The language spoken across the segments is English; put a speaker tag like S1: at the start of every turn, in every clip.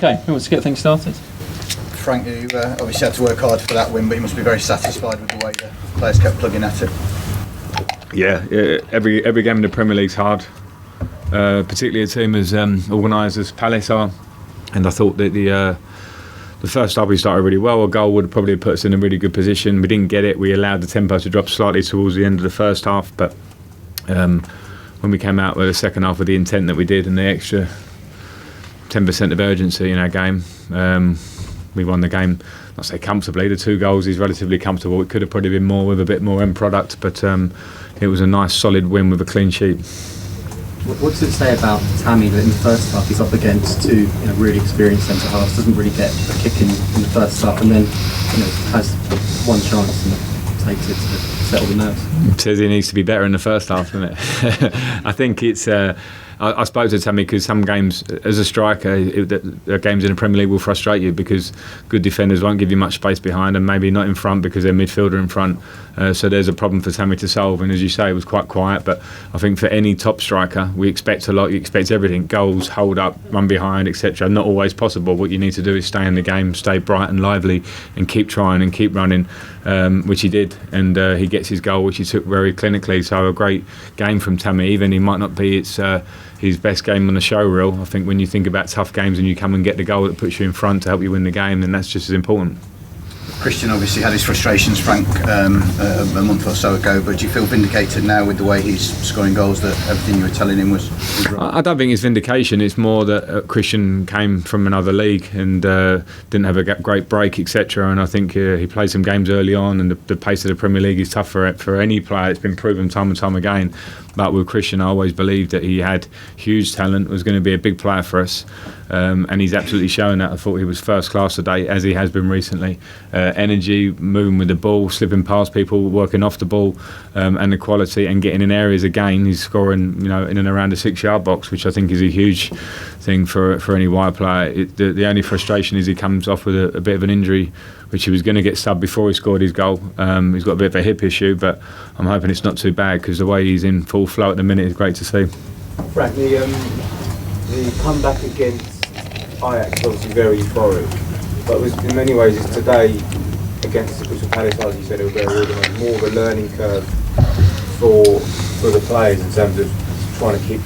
S1: Okay, who wants to get things started?
S2: Frank, you obviously had to work hard for that win, but you must be very satisfied with the way the players kept plugging at it.
S3: Yeah, every game in the Premier League's hard, particularly a team as organised as Palace are. And I thought that the first half we started really well. A goal would probably have put us in a really good position. We didn't get it. We allowed the tempo to drop slightly towards the end of the first half, but when we came out with the second half with the intent that we did and the extra 10% of urgency in our game, we won the game. Not say comfortably. The 2 goals is relatively comfortable. It could have probably been more with a bit more end product, but it was a nice solid win with a clean sheet.
S4: What does it say about Tammy that in the first half he's up against 2 really experienced centre halves, doesn't really get a kick in the first half, and then has one chance and takes it to settle the nerves?
S3: It says he needs to be better in the first half, doesn't it? I think it's. I spoke to Tammy because some games, as a striker, games in the Premier League will frustrate you because good defenders won't give you much space behind and maybe not in front because they're midfielder in front. So there's a problem for Tammy to solve. And as you say, it was quite quiet. But I think for any top striker, we expect a lot. You expect everything: goals, hold up, run behind, etc. Not always possible. What you need to do is stay in the game, stay bright and lively, and keep trying and keep running, which he did. And he gets his goal, which he took very clinically. So a great game from Tammy. Even he might not be his best game on the show reel. I think when you think about tough games and you come and get the goal that puts you in front to help you win the game, then that's just as important.
S2: Christian obviously had his frustrations, Frank, a month or so ago, but do you feel vindicated now with the way he's scoring goals that everything you were telling him was right?
S3: I don't think it's vindication. It's more that Christian came from another league and didn't have a great break, etc. And I think he played some games early on, and the pace of the Premier League is tough for any player. It's been proven time and time again. But with Christian, I always believed that he had huge talent, was going to be a big player for us, and he's absolutely shown that. I thought he was first class today, as he has been recently. Energy, moving with the ball, slipping past people, working off the ball, and the quality, and getting in areas again. He's scoring, in and around the 6-yard box, which I think is a huge thing for any wide player. The only frustration is he comes off with a bit of an injury, which he was going to get subbed before he scored his goal. He's got a bit of a hip issue, but I'm hoping it's not too bad because the way he's in full flow at the minute is great to see.
S5: Frank, the comeback against Ajax is obviously very euphoric, but was, in many ways it's today against the Crystal Palace, as you said, it was very organised, more of a learning curve for the players in terms of trying to keep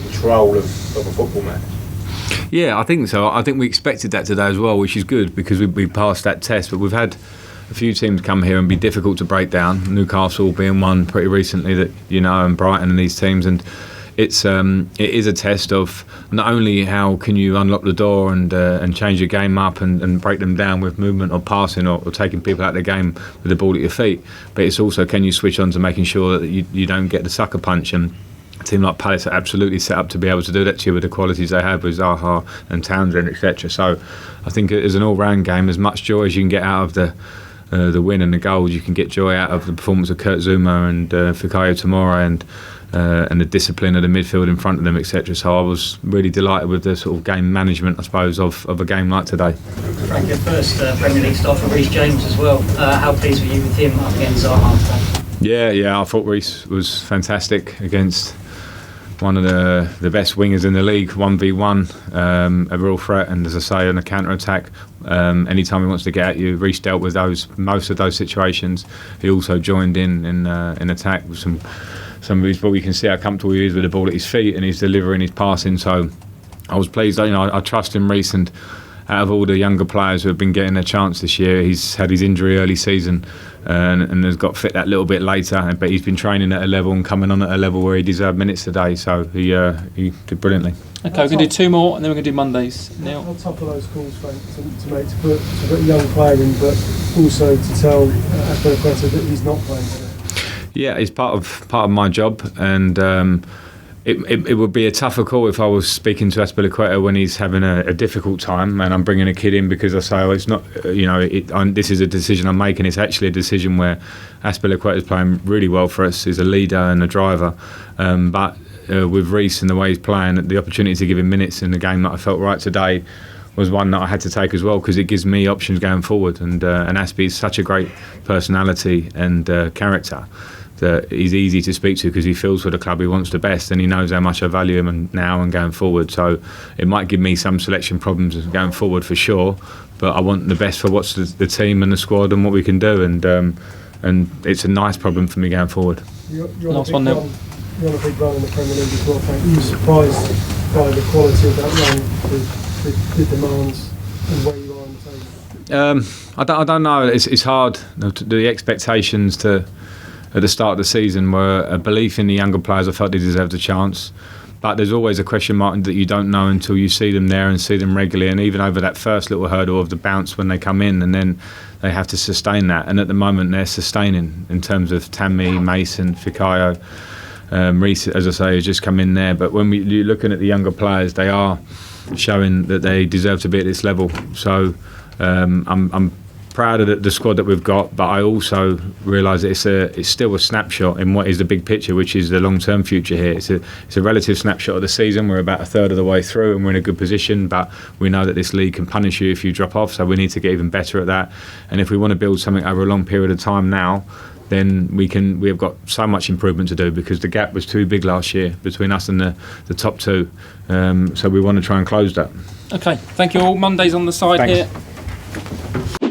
S5: control of a football match.
S3: Yeah, I think so. I think we expected that today as well, which is good because we passed that test. But we've had a few teams come here and be difficult to break down. Newcastle being one pretty recently that and Brighton and these teams, and it is a test of not only how can you unlock the door and change your game up and break them down with movement or passing or taking people out of the game with the ball at your feet, but it's also can you switch on to making sure that you don't get the sucker punch. And a team like Palace are absolutely set up to be able to do that to you with the qualities they have with Zaha and Townsend, etc. So I think as an all-round game, as much joy as you can get out of the win and the goals, you can get joy out of the performance of Kurt Zouma and Fikayo Tomori and the discipline of the midfield in front of them, etc. So I was really delighted with the sort of game management, I suppose, of a game like today.
S6: Frank, your first Premier League start for Reece James as well. How pleased were you with him up against Zaha?
S3: Yeah, I thought Reece was fantastic against one of the best wingers in the league, 1v1, a real threat, and as I say, on a counter-attack, anytime he wants to get at you, Reece dealt with most of those situations. He also joined in attack with some of his ball. You can see how comfortable he is with the ball at his feet, and he's delivering his passing. So I was pleased. I trust in Reece, and out of all the younger players who have been getting a chance this year, he's had his injury early season and has got fit that little bit later, but he's been training at a level and coming on at a level where he deserved minutes today, so he did brilliantly.
S1: Okay, we're going to do 2 more and then we're going to do Mondays. Neil?
S7: How tough are those calls, Frank, to make, to put a young player in, but also to tell Aspilicueta that he's not playing today?
S3: Yeah, it's part of my job, and it would be a tougher call if I was speaking to Aspilicueta when he's having a difficult time, and I'm bringing a kid in because I say, it's not, this is a decision I'm making. It's actually a decision where Aspilicueta is playing really well for us. He's a leader and a driver, but with Reece and the way he's playing, the opportunity to give him minutes in the game that I felt right today was one that I had to take as well, because it gives me options going forward, and Aspie is such a great personality and character that he's easy to speak to because he feels for the club, he wants the best, and he knows how much I value him and now and going forward. So it might give me some selection problems going forward for sure, but I want the best for what's the team and the squad and what we can do, and it's a nice problem for me going forward.
S7: You're
S1: Last
S7: on
S1: one,
S7: a
S1: Neil.
S7: you're on a big run in the Premier League as well, Frank. Are you surprised by the quality of that run, the demands, and where you are on the table?
S3: I don't know. It's hard. The expectations at the start of the season were a belief in the younger players. I felt they deserved a chance. But there's always a question mark that you don't know until you see them there and see them regularly. And even over that first little hurdle of the bounce when they come in, and then they have to sustain that. And at the moment, they're sustaining in terms of Tammy, Mason, Fikayo. Reece, as I say, has just come in there. But when you're looking at the younger players, they are showing that they deserve to be at this level. So I'm proud of the squad that we've got, but I also realise that it's still a snapshot in what is the big picture, which is the long-term future here. It's a relative snapshot of the season. We're about a third of the way through and we're in a good position, but we know that this league can punish you if you drop off, so we need to get even better at that. And if we want to build something over a long period of time now, then we have got so much improvement to do, because the gap was too big last year between us and the top two. So we want to try and close that.
S1: Okay, thank you all. Monday's on the side
S3: Thanks.
S1: here.